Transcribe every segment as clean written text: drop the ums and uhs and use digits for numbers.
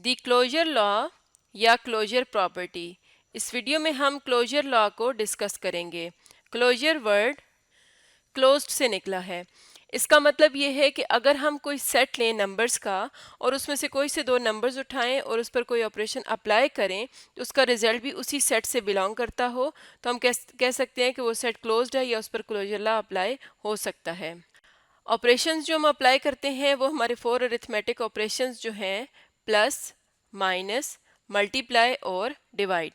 The closure law या closure property. इस video में हम क्लोजर लॉ को डिस्कस करेंगे। क्लोजर वर्ड क्लोज्ड से निकला है। इसका मतलब ये है कि अगर हम कोई सेट लें नंबर्स का और उसमें से कोई से दो नंबर्स उठाएं और उस पर कोई ऑपरेशन अप्लाई करें तो उसका रिजल्ट भी उसी सेट से बिलोंग करता हो तो हम कह सकते हैं कि वो सेट क्लोज्ड है या उस पर क्लोजर लॉ अप्लाई हो सकता है। ऑपरेशंस जो हम अप्लाई करते हैं वो हमारे 4 अरिथमेटिक ऑपरेशंस जो हैं प्लस, माइनस, मल्टीप्लाई और डिवाइड।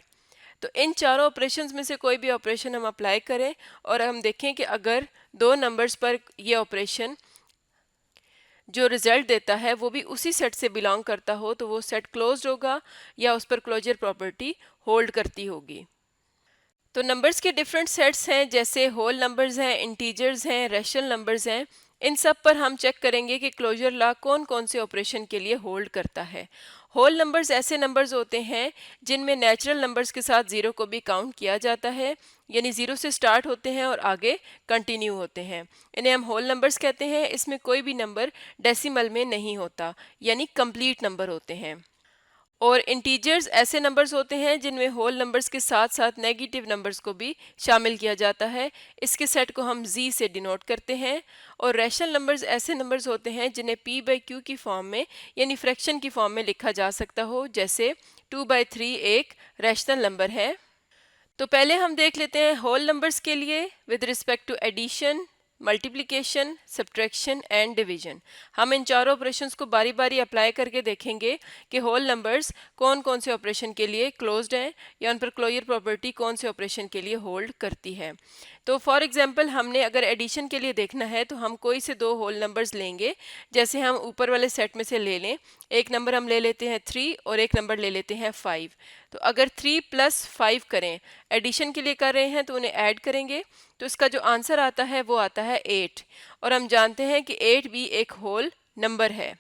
तो इन चारों ऑपरेशंस में से कोई भी ऑपरेशन हम अप्लाई करें और हम देखें कि अगर दो नंबर्स पर ये ऑपरेशन जो रिजल्ट देता है वो भी उसी सेट से बिलोंग करता हो तो वो सेट क्लोज्ड होगा या उस पर क्लोजर प्रॉपर्टी होल्ड करती होगी। तो नंबर्स के डिफरेंट सेट्स हैं, जैसे होल नंबर्स हैं, इंटीजर्स हैं, रैशनल नंबर्स हैं। इन सब पर हम चेक करेंगे कि क्लोजर लॉ कौन कौन से ऑपरेशन के लिए होल्ड करता है। होल नंबर्स ऐसे नंबर्स होते हैं जिनमें नेचुरल नंबर्स के साथ ज़ीरो को भी काउंट किया जाता है, यानी ज़ीरो से स्टार्ट होते हैं और आगे कंटिन्यू होते हैं। इन्हें हम होल नंबर्स कहते हैं। इसमें कोई भी नंबर डेसिमल में नहीं होता, यानी कंप्लीट नंबर होते हैं। और इंटीजर्स ऐसे नंबर्स होते हैं जिनमें होल नंबर्स के साथ साथ नेगेटिव नंबर्स को भी शामिल किया जाता है। इसके सेट को हम z से डिनोट करते हैं। और रैशनल नंबर्स ऐसे नंबर्स होते हैं जिन्हें p/q की फॉर्म में यानी फ्रैक्शन की फॉर्म में लिखा जा सकता हो, जैसे 2/3 एक रैशनल नंबर है। तो पहले हम देख लेते हैं होल नंबर्स के लिए with respect to addition, multiplication, subtraction and division. हम इन चारों ऑपरेशंस को बारी बारी अप्लाई करके देखेंगे कि होल नंबर्स कौन कौन से ऑपरेशन के लिए क्लोज्ड हैं या उन पर क्लोजर प्रॉपर्टी कौन से ऑपरेशन के लिए होल्ड करती है। तो फॉर एग्जांपल हमने अगर एडिशन के लिए देखना है तो हम कोई से दो होल नंबर्स लेंगे। जैसे हम ऊपर वाले सेट में से ले लें, एक नंबर हम ले लेते हैं 3 और एक नंबर ले लेते हैं 5। तो अगर 3 + 5 करें, एडिशन के लिए कर रहे हैं तो उन्हें ऐड करेंगे तो इसका जो आंसर आता है वो आता है 8। और हम जानते हैं कि 8 भी एक होल नंबर है।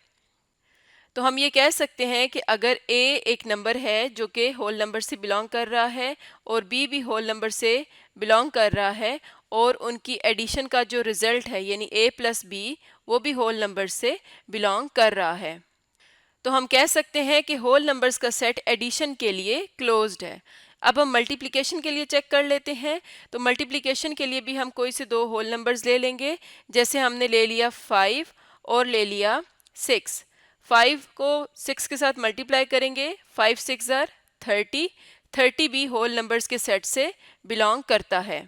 तो हम ये कह सकते हैं कि अगर a एक नंबर है जो कि होल नंबर से बिलोंग कर रहा है और b भी होल नंबर से बिलोंग कर रहा है और उनकी एडिशन का जो रिजल्ट है यानी a + b वो भी होल नंबर से बिलोंग कर रहा है, तो हम कह सकते हैं कि होल नंबर्स का सेट एडिशन के लिए क्लोज्ड है। अब हम मल्टीप्लिकेशन के लिए चेक कर लेते हैं। तो मल्टीप्लिकेशन के लिए भी हम कोई से दो होल नंबर्स ले लेंगे। जैसे हमने ले लिया 5 और ले लिया 6। 5 को 6 के साथ मल्टीप्लाई करेंगे, 5 × 6 = 30। 30 भी होल नंबर्स के सेट से बिलोंग करता है।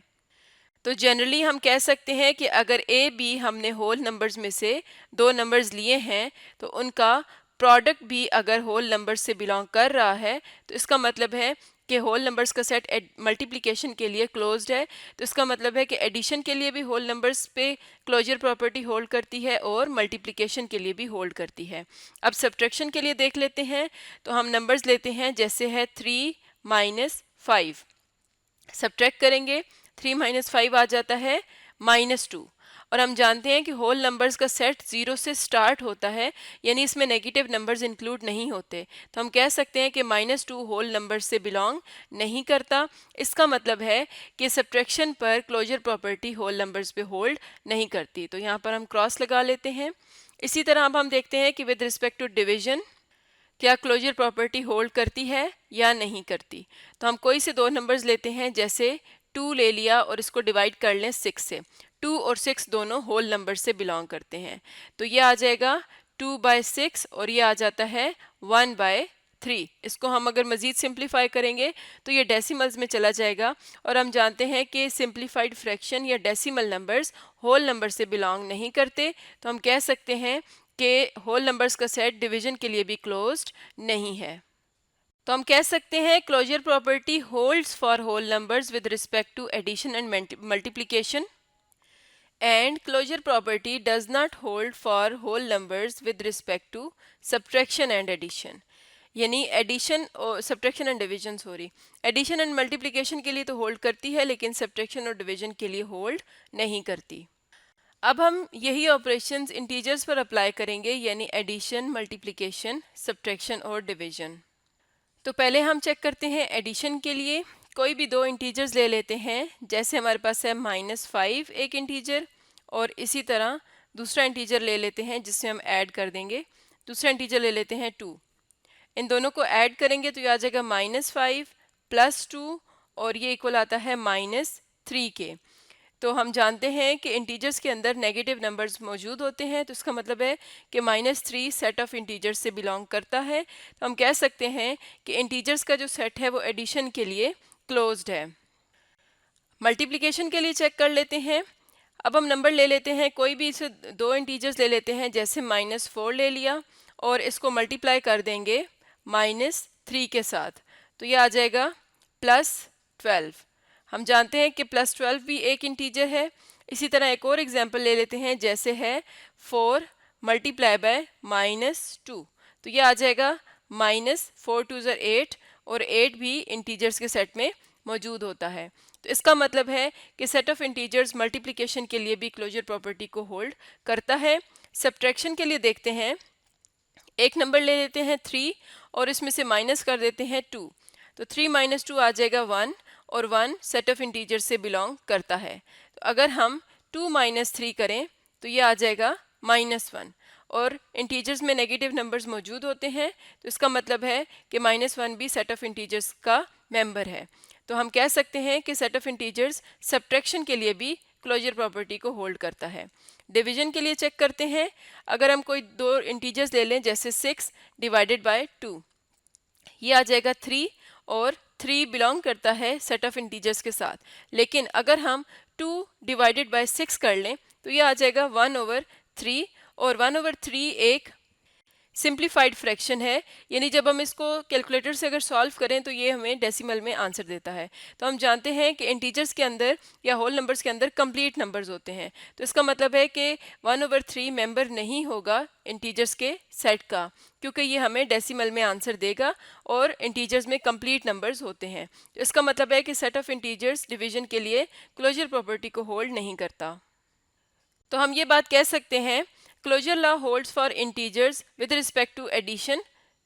तो जनरली हम कह सकते हैं कि अगर a b हमने होल नंबर्स में से दो नंबर्स लिए हैं तो उनका प्रोडक्ट भी अगर होल नंबर्स से बिलोंग कर रहा है तो इसका मतलब है कि होल नंबर्स का सेट मल्टीप्लिकेशन के लिए क्लोज्ड है। तो इसका मतलब है कि एडिशन के लिए भी होल नंबर्स पे क्लोजर प्रॉपर्टी होल्ड करती है और मल्टीप्लिकेशन के लिए भी होल्ड करती है। अब सब्ट्रैक्शन के लिए देख लेते हैं। तो हम नंबर्स लेते हैं, जैसे है 3 - 5। सब्ट्रैक्ट करेंगे, 3 - 5 आ जाता है -2। और हम जानते हैं कि होल नंबर्स का सेट 0 से स्टार्ट होता है, यानी इसमें नेगेटिव नंबर्स इंक्लूड नहीं होते। तो हम कह सकते हैं कि -2 होल नंबर से बिलोंग नहीं करता। इसका मतलब है कि सब्ट्रैक्शन पर क्लोजर प्रॉपर्टी होल नंबर्स पे होल्ड नहीं करती। तो यहाँ पर हम क्रॉस लगा लेते हैं। इसी तरह अब हम देखते हैं कि विद रिस्पेक्ट टू डिवीजन क्या क्लोजर प्रॉपर्टी होल्ड करती है या नहीं करती। तो हम कोई से दो नंबर्स लेते हैं, जैसे 2 ले लिया और इसको डिवाइड कर लें 6 से। 2 और 6 दोनों होल नंबर से बिलोंग करते हैं। तो ये आ जाएगा 2/6 और ये आ जाता है 1/3। इसको हम अगर मज़ीद सिंप्लीफाई करेंगे तो ये डेसिमल्स में चला जाएगा। और हम जानते हैं कि सिंप्लीफाइड फ्रैक्शन या डेसिमल नंबर्स होल नंबर से बिलोंग नहीं करते। तो हम कह सकते हैं कि होल नंबर्स का सेट डिवीजन के लिए भी क्लोज्ड नहीं है। तो हम कह सकते हैं closure property holds for whole numbers with respect to addition and multiplication and closure property does not hold for whole numbers with respect to subtraction and addition. यानी एडिशन और subtraction and division, addition and multiplication के लिए तो hold करती है लेकिन subtraction और division के लिए होल्ड नहीं करती। अब हम यही ऑपरेशंस इंटीजर्स पर अप्लाई करेंगे, यानी एडिशन, मल्टीप्लिकेशन, सब्ट्रैक्शन और डिवीजन। तो पहले हम चेक करते हैं एडिशन के लिए। कोई भी दो इंटीजर्स ले लेते हैं, जैसे हमारे पास है -5 एक इंटीजर और इसी तरह दूसरा इंटीजर ले लेते हैं जिससे हम ऐड कर देंगे। दूसरा इंटीजर ले लेते हैं 2। इन दोनों को ऐड करेंगे तो ये आ जाएगा -5 + 2 और ये इक्वल आता है -3 के। तो हम जानते हैं कि इंटीजर्स के अंदर नेगेटिव नंबर्स मौजूद होते हैं, तो इसका मतलब है कि -3 सेट ऑफ इंटीजर्स से बिलोंग करता है। तो हम कह सकते हैं कि इंटीजर्स का जो सेट है वो एडिशन के लिए क्लोज्ड है। मल्टीप्लिकेशन के लिए चेक कर लेते हैं। अब हम नंबर ले लेते हैं, कोई भी इसे दो इंटीजर्स ले लेते हैं, जैसे -4 ले लिया और इसको मल्टीप्लाई कर देंगे -3 के साथ, तो ये आ जाएगा +12। हम जानते हैं कि +12 भी एक इंटीजर है। इसी तरह एक और एग्जांपल ले लेते हैं, जैसे है 4 मल्टीप्लाई बाय -2, तो ये आ जाएगा -4 2 ज़र 8 और 8 भी इंटीजर्स के सेट में मौजूद होता है। तो इसका मतलब है कि सेट ऑफ इंटीजर्स मल्टीप्लिकेशन के लिए भी क्लोजर प्रॉपर्टी को होल्ड करता है। सब्ट्रैक्शन के लिए देखते हैं, एक नंबर ले लेते हैं 3 और इसमें से माइनस कर देते हैं 2, तो 3 - 2 आ जाएगा 1 और 1 सेट ऑफ इंटीजर्स से बिलोंग करता है। तो अगर हम 2 - 3 करें तो ये आ जाएगा -1 और इंटीजर्स में नेगेटिव नंबर्स मौजूद होते हैं, तो इसका मतलब है कि -1 भी सेट ऑफ इंटीजर्स का मेंबर है। तो हम कह सकते हैं कि सेट ऑफ इंटीजर्स सब्ट्रैक्शन के लिए भी क्लोजर प्रॉपर्टी को होल्ड करता है। डिवीजन के लिए चेक करते हैं, अगर हम कोई दो इंटीजर्स ले लें, जैसे 6 डिवाइडेड बाय 2, ये आ जाएगा 3 और 3 बिलोंग करता है सेट ऑफ इंटीजर्स के साथ। लेकिन अगर हम 2 डिवाइडेड बाय 6 कर लें तो ये आ जाएगा 1/3 और 1/3 एक सिंप्लीफाइड फ्रैक्शन है, यानी जब हम इसको कैलकुलेटर से अगर सॉल्व करें तो ये हमें डेसिमल में आंसर देता है। तो हम जानते हैं कि इंटीजर्स के अंदर या होल नंबर्स के अंदर कंप्लीट नंबर्स होते हैं, तो इसका मतलब है कि 1/3 मेंबर नहीं होगा इंटीजर्स के सेट का, क्योंकि ये हमें डेसिमल में आंसर देगा और इंटीजर्स में कंप्लीट नंबर्स होते हैं। तो इसका मतलब है कि सेट ऑफ इंटीजर्स डिवीजन के लिए क्लोजर प्रॉपर्टी को होल्ड नहीं करता। तो हम ये बात कह सकते हैं, closure law holds for integers with respect to addition,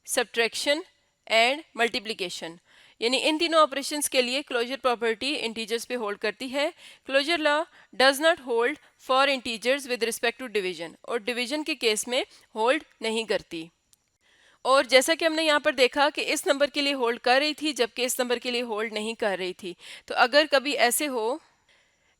subtraction and multiplication, यानी इन तीनों ऑपरेशंस के लिए क्लोजर प्रॉपर्टी इंटीजर्स पे होल्ड करती है। Closure law does not hold for integers with respect to division, और डिवीजन के केस में होल्ड नहीं करती। और जैसा कि हमने यहाँ पर देखा कि इस नंबर के लिए होल्ड कर रही थी जबकि इस नंबर के लिए होल्ड नहीं कर रही थी, तो अगर कभी ऐसे हो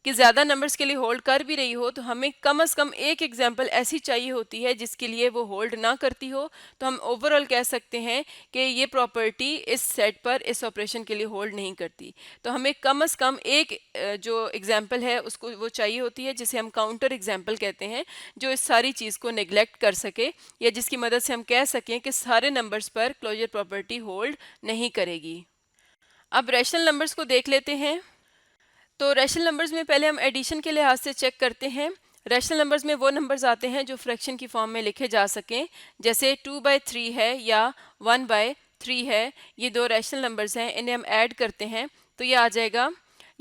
कि ज़्यादा नंबर्स के लिए होल्ड कर भी रही हो तो हमें कम से कम एक एग्जांपल ऐसी चाहिए होती है जिसके लिए वो होल्ड ना करती हो, तो हम ओवरऑल कह सकते हैं कि ये प्रॉपर्टी इस सेट पर इस ऑपरेशन के लिए होल्ड नहीं करती। तो हमें कम से कम एक जो एग्जांपल है उसको वो चाहिए होती है, जिसे हम काउंटर एग्जांपल कहते हैं, जो इस सारी चीज़ को नेग्लेक्ट कर सके या जिसकी मदद से हम कह सकें कि सारे नंबर्स पर क्लोजर प्रॉपर्टी होल्ड नहीं करेगी। अब रैशनल नंबर्स को देख लेते हैं। तो रैशनल नंबर्स में पहले हम एडिशन के लिहाज से चेक करते हैं। रैशनल नंबर्स में वो नंबर्स आते हैं जो फ्रैक्शन की फॉर्म में लिखे जा सकें, जैसे 2/3 है या 1/3 है। ये दो रैशनल नंबर्स हैं, इन्हें हम ऐड करते हैं तो ये आ जाएगा,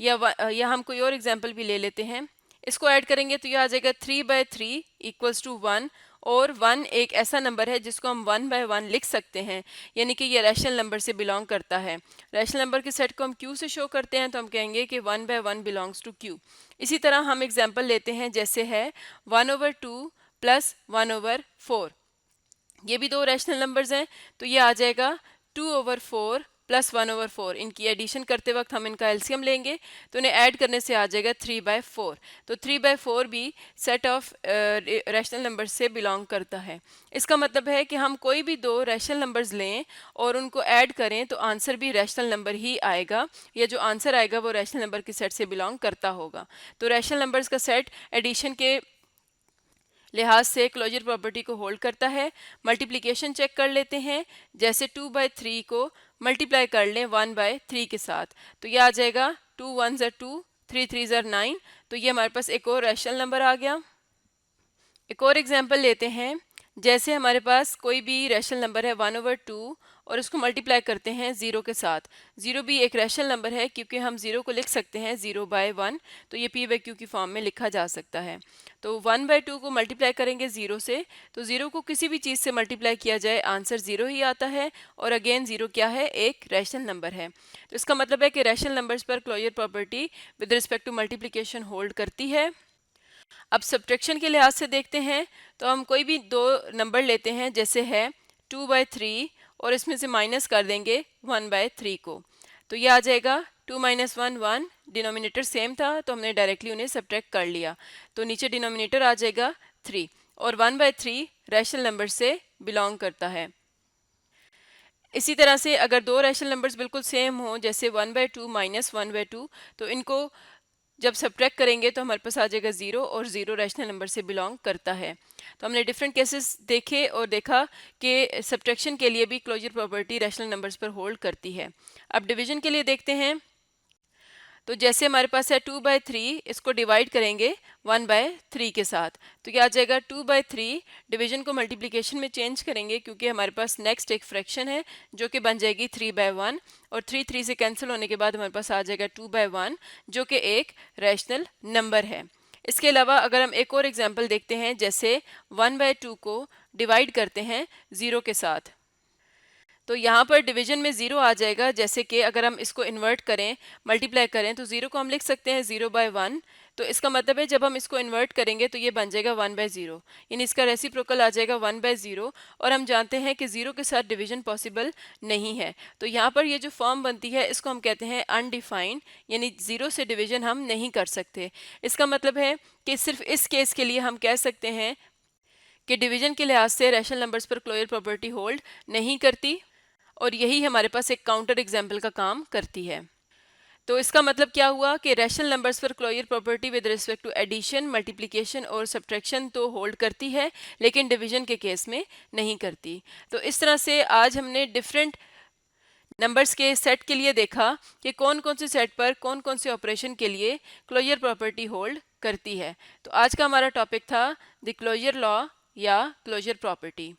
या हम कोई और एग्जांपल भी ले लेते हैं, इसको ऐड करेंगे तो ये आ जाएगा 3/3 = 1, और 1 एक ऐसा नंबर है जिसको हम 1/1 लिख सकते हैं, यानी कि ये रैशनल नंबर से बिलोंग करता है। रैशनल नंबर के सेट को हम क्यू से शो करते हैं तो हम कहेंगे कि 1/1 बिलोंग्स टू क्यू। इसी तरह हम एग्जांपल लेते हैं, जैसे है 1/2 + 1/4, ये भी दो रैशनल नंबर्स हैं, तो ये आ जाएगा 2/4 + 1/4। इनकी एडिशन करते वक्त हम इनका एलसीएम लेंगे तो इन्हें ऐड करने से आ जाएगा 3/4। तो 3/4 भी सेट ऑफ रैशनल नंबर्स से बिलोंग करता है। इसका मतलब है कि हम कोई भी दो रैशनल नंबर्स लें और उनको ऐड करें तो आंसर भी रैशनल नंबर ही आएगा, या जो आंसर आएगा वो रैशनल नंबर के सेट से बिलोंग करता होगा। तो रैशनल नंबर्स का सेट एडिशन के लिहाज से क्लोजर प्रॉपर्टी को होल्ड करता है। मल्टीप्लिकेशन चेक कर लेते हैं, जैसे 2/3 को मल्टीप्लाई कर लें 1/3 के साथ, तो ये आ जाएगा 2 1 ज़र 2, 3 3 ज़र 9, तो ये हमारे पास एक और रैशनल नंबर आ गया। एक और एग्जांपल लेते हैं, जैसे हमारे पास कोई भी रैशनल नंबर है 1/2 और उसको मल्टीप्लाई करते हैं 0 के साथ। 0 भी एक रैशनल नंबर है क्योंकि हम 0 को लिख सकते हैं 0/1, तो ये p/q की फॉर्म में लिखा जा सकता है। तो 1/2 को मल्टीप्लाई करेंगे 0 से, तो 0 को किसी भी चीज़ से मल्टीप्लाई किया जाए आंसर 0 ही आता है, और अगेन 0 क्या है, एक रैशनल नंबर है। तो इसका मतलब है कि रैशनल नंबर्स पर closure property with respect to multiplication hold करती है। अब सब्ट्रैक्शन के लिहाज से देखते हैं, तो हम कोई भी दो नंबर लेते हैं, जैसे है 2/3 और इसमें से माइनस कर देंगे 1/3 को, तो ये आ जाएगा 2 - 1 1, डिनोमिनेटर सेम था तो हमने डायरेक्टली उन्हें सब्ट्रैक्ट कर लिया, तो नीचे डिनोमिनेटर आ जाएगा 3 और 1/3 रैशनल नंबर से बिलोंग करता है। इसी तरह से अगर दो रैशनल नंबर्स बिल्कुल सेम हो, जैसे 1/2 - 1/2, तो इनको जब सब्ट्रैक्ट करेंगे तो हमारे पास आ जाएगा 0 और 0 रैशनल नंबर से बिलोंग करता है। तो हमने डिफरेंट केसेस देखे और देखा कि सब्ट्रैक्शन के लिए भी क्लोजर प्रॉपर्टी रैशनल नंबर्स पर होल्ड करती है। अब डिवीजन के लिए देखते हैं। तो जैसे हमारे पास है 2/3, इसको डिवाइड करेंगे 1/3 के साथ, तो क्या आ जाएगा 2/3। डिवीजन को मल्टीप्लिकेशन में चेंज करेंगे क्योंकि हमारे पास नेक्स्ट एक फ्रैक्शन है जो कि बन जाएगी 3/1 और 3 से कैंसिल होने के बाद हमारे पास आ जाएगा 2/1 जो कि एक रैशनल नंबर है। इसके अलावा अगर हम एक और एग्जांपल देखते हैं, जैसे 1/2 को डिवाइड करते हैं 0 के साथ, तो यहाँ पर डिवीजन में 0 आ जाएगा। जैसे कि अगर हम इसको इन्वर्ट करें, मल्टीप्लाई करें, तो 0 को हम लिख सकते हैं 0/1, तो इसका मतलब है जब हम इसको इन्वर्ट करेंगे तो ये बन जाएगा 1/0, यानी इसका रेसिप्रोकल आ जाएगा 1/0, और हम जानते हैं कि 0 के साथ डिवीजन पॉसिबल नहीं है। तो यहाँ पर ये जो फॉर्म बनती है इसको हम कहते हैं अनडिफाइंड, यानी 0 से डिवीजन हम नहीं कर सकते। इसका मतलब है कि सिर्फ इस केस के लिए हम कह सकते हैं कि डिवीजन के लिहाज से रैशनल नंबर्स पर क्लोजर प्रॉपर्टी होल्ड नहीं करती, और यही हमारे पास एक काउंटर एग्जाम्पल का काम करती है। तो इसका मतलब क्या हुआ कि रैशनल नंबर्स पर closure property with respect to addition, multiplication और सब्ट्रैक्शन तो होल्ड करती है, लेकिन डिवीजन के केस में नहीं करती। तो इस तरह से आज हमने डिफरेंट नंबर्स के सेट के लिए देखा कि कौन कौन से सेट पर कौन कौन से ऑपरेशन के लिए क्लोजर प्रॉपर्टी होल्ड करती है। तो आज का हमारा टॉपिक था द क्लोजर लॉ या क्लोजर प्रॉपर्टी।